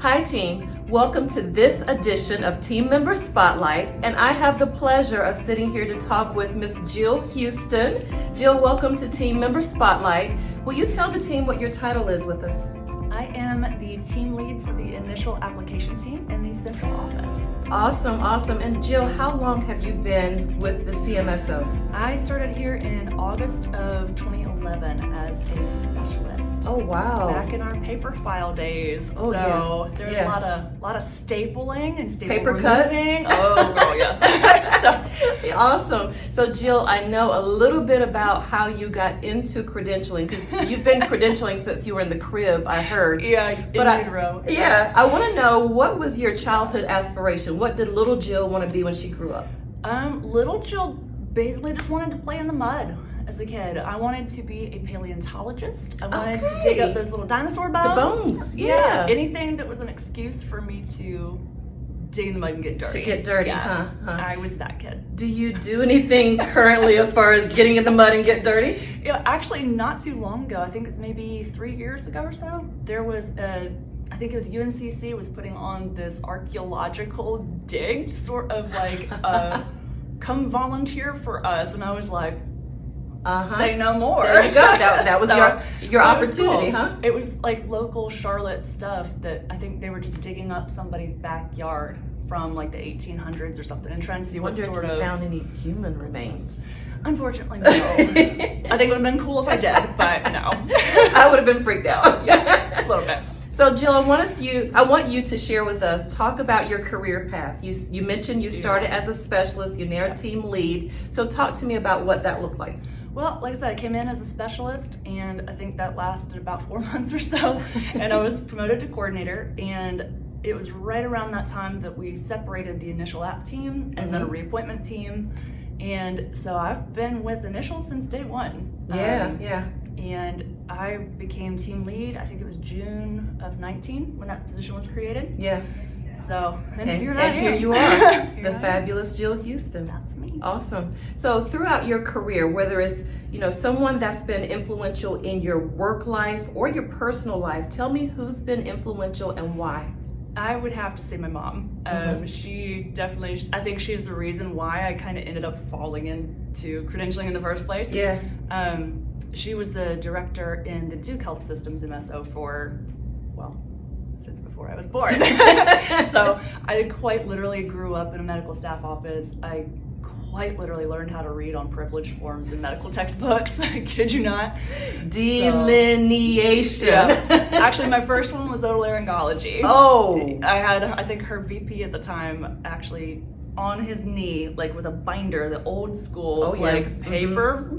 Hi team, welcome to this edition of Team Member Spotlight, and I have the pleasure of sitting here to talk with Miss Jill Huston. Jill, welcome to Team Member Spotlight. Will you tell the team what your title is with us? I am the team lead for the initial application team in the central office. Awesome, awesome. And Jill, how long have you been with the CMSO? I started here in August of 2011 as a specialist. Oh wow! Back in our paper file days. Oh, so yeah. there's a lot of stapling and staple Paper removing. cuts? Oh girl, yes. Awesome. So Jill, I know a little bit about how you got into credentialing because you've been credentialing since you were in the crib, I heard. Yeah, in utero. Yeah, I want to know, what was your childhood aspiration? What did little Jill want to be when she grew up? Little Jill basically just wanted to play in the mud. As a kid, I wanted to be a paleontologist. I wanted to dig up those little dinosaur bones. The bones, yeah. Anything that was an excuse for me to dig in the mud and get dirty. To get dirty, yeah. huh? I was that kid. Do you do anything currently as far as getting in the mud and get dirty? Yeah, actually not too long ago, I think it was maybe 3 years ago or so, there was I think it was UNCC was putting on this archaeological dig, sort of like, come volunteer for us. And I was like, say no more. There you go. That was your opportunity, cool. huh? It was like local Charlotte stuff that I think they were just digging up somebody's backyard from like the 1800s or something and trying to see what sort of found any human remains. Unfortunately, no. I think it would have been cool if I did, but no. I would have been freaked out. Yeah, a little bit. So Jill, I want you to share with us, talk about your career path. You mentioned you started as a specialist, you're now a team lead. So talk to me about what that looked like. Well, like I said, I came in as a specialist, and I think that lasted about 4 months or so, and I was promoted to coordinator, and it was right around that time that we separated the initial app team and then a reappointment team, and so I've been with Initial since day one. Yeah. And I became team lead, I think it was June of 19 when that position was created. Yeah. So, and here you are, the fabulous Jill Huston. That's me. Awesome. So throughout your career, whether it's someone that's been influential in your work life or your personal life, tell me who's been influential and why. I would have to say my mom. She definitely, I think she's the reason why I kind of ended up falling into credentialing in the first place. Yeah. She was the director in the Duke Health Systems MSO for, well, since before I was born. So I quite literally grew up in a medical staff office. I quite literally learned how to read on privilege forms in medical textbooks. I kid you not. Delineation. Yeah. Actually, my first one was otolaryngology. Oh. I think her VP at the time actually on his knee, like with a binder, the old school, paper.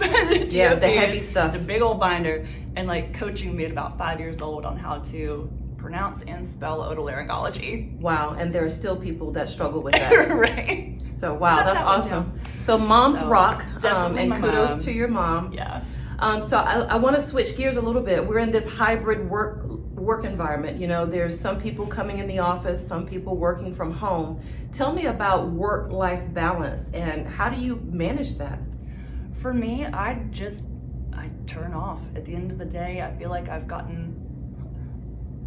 Yeah, the heavy stuff. The big old binder, and like coaching me at about 5 years old on how to pronounce and spell otolaryngology. Wow, and there are still people that struggle with that. Right. So wow, that's awesome. So moms rock, and kudos mom. To your mom. Yeah. So I want to switch gears a little bit. We're in this hybrid work environment. There's some people coming in the office, some people working from home. Tell me about work-life balance and how do you manage that? For me, I turn off. At the end of the day, I feel like I've gotten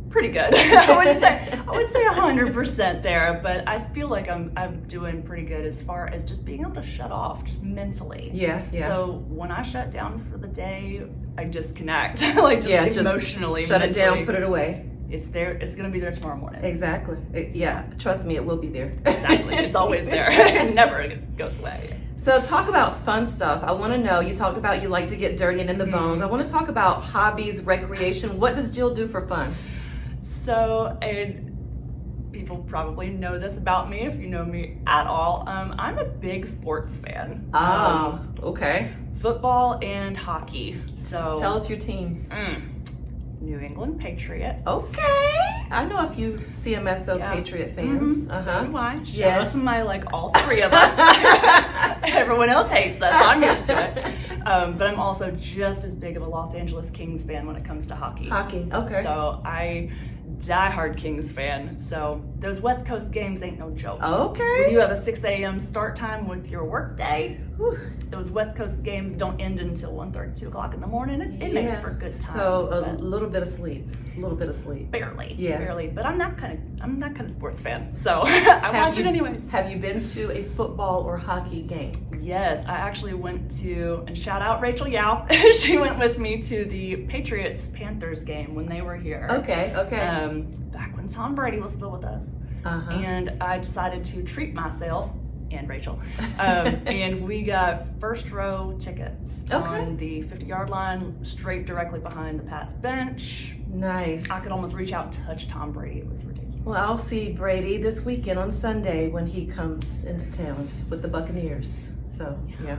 pretty good. I wouldn't say 100% there, but I feel like I'm doing pretty good as far as just being able to shut off, just mentally. Yeah. So when I shut down for the day, I disconnect, like just emotionally. Shut mentally. it down, put it away. It's there. It's gonna be there tomorrow morning. Exactly. Trust me, it will be there. Exactly. It's always there. It never goes away. So talk about fun stuff. I want to know, you talked about you like to get dirty and in the bones. I want to talk about hobbies, recreation. What does Jill do for fun? So, and people probably know this about me if you know me at all. I'm a big sports fan. Okay. Football and hockey. So tell us your teams. New England Patriots. Okay. I know a few CMSO Patriot fans. So do I. Yes. That's all three of us. Everyone else hates us. I'm used to it. But I'm also just as big of a Los Angeles Kings fan when it comes to hockey. Hockey, okay. So I diehard Kings fan. So those West Coast games ain't no joke. Okay. When you have a 6 a.m. start time with your work day, those West Coast games don't end until 1:30, 2 o'clock in the morning. It makes for good times. So a little bit of sleep. A little bit of sleep. Barely. Yeah. Barely. But I'm that kind of sports fan. So I watch it anyways. Have you been to a football or hockey game? Yes, I actually went to, and shout out Rachel Yao. She went with me to the Patriots-Panthers game when they were here. Okay. Back when Tom Brady was still with us. And I decided to treat myself and Rachel. And we got first row tickets on the 50-yard line, straight directly behind the Pats bench. Nice. I could almost reach out and touch Tom Brady. It was ridiculous. Well, I'll see Brady this weekend on Sunday when he comes into town with the Buccaneers. So, yeah.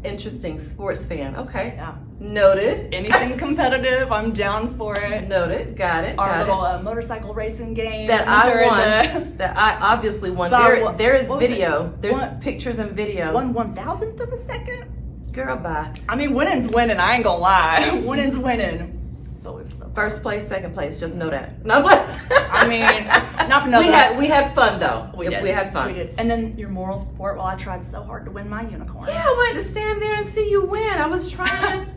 Interesting. Sports fan. Okay. Yeah. Noted. Anything competitive, I'm down for it. Noted. Got it. Our little motorcycle racing game that I won. That I obviously won. There is video. There's pictures and video. 1/1000th of a second. Girl, bye. I mean, winning's winning. I ain't gonna lie. Winning's winning. But it was so First place, second place. Just know that. No, but I mean, not for nothing. We had fun though. We did. We had fun. We did. And then your moral support while I tried so hard to win my unicorn. Yeah, I wanted to stand there and see you win. I was trying.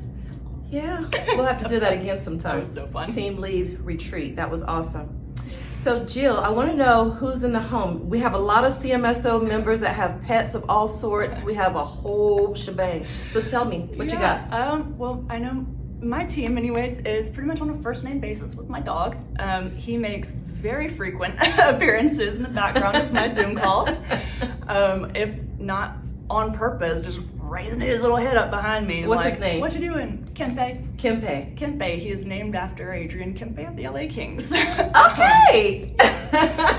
Yeah, we'll have to do that again sometime. That was so fun. Team lead retreat. That was awesome. So Jill, I want to know who's in the home. We have a lot of CMSO members that have pets of all sorts. We have a whole shebang. So tell me, what you got? Well, I know my team, anyways, is pretty much on a first name basis with my dog. He makes very frequent appearances in the background of my Zoom calls. If not on purpose, just raising his little head up behind me. What's his name? What you doing? Kempe. Kempe. He is named after Adrian Kempe of the LA Kings. Okay.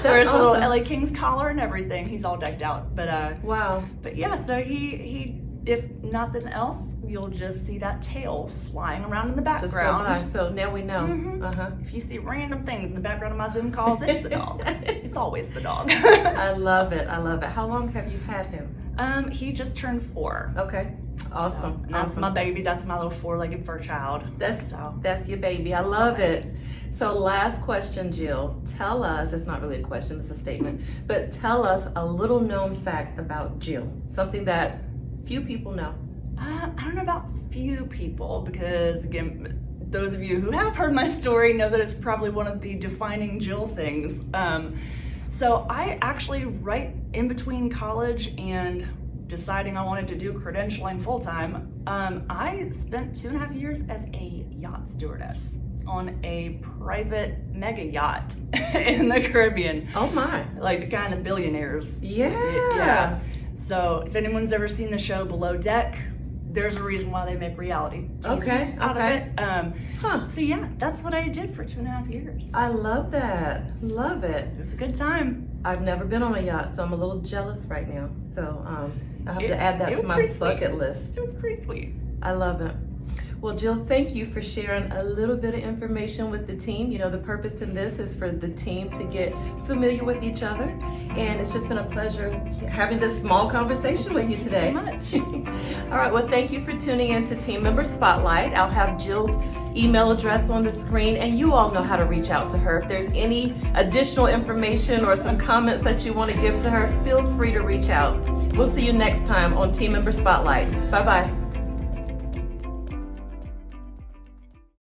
There's a little LA Kings collar and everything. He's all decked out. But wow. But yeah, so he if nothing else, you'll just see that tail flying around in the background. Just go by. So now we know. If you see random things in the background of my Zoom calls, it's the dog. It's always the dog. I love it. How long have you had him? He just turned 4. Okay. Awesome. So, that's my baby. That's my little 4-legged fur child. That's your baby. I love it. So last question, Jill. Tell us, it's not really a question, it's a statement, but tell us a little known fact about Jill. Something that few people know. I don't know about few people because, again, those of you who have heard my story know that it's probably one of the defining Jill things. So I actually, right in between college and deciding I wanted to do credentialing full-time, I spent 2.5 years as a yacht stewardess on a private mega yacht in the Caribbean. Oh my. Like the kind of billionaires. Yeah. So if anyone's ever seen the show Below Deck, there's a reason why they make reality TV out of it. So yeah, that's what I did for 2.5 years. I love that. Love it. It was a good time. I've never been on a yacht, so I'm a little jealous right now. So I have to add that to my bucket list. It was pretty sweet. I love it. Well, Jill, thank you for sharing a little bit of information with the team. You know, the purpose in this is for the team to get familiar with each other. And it's just been a pleasure having this small conversation with you today. Thank you so much. All right, well, thank you for tuning in to Team Member Spotlight. I'll have Jill's email address on the screen, and you all know how to reach out to her. If there's any additional information or some comments that you want to give to her, feel free to reach out. We'll see you next time on Team Member Spotlight. Bye-bye.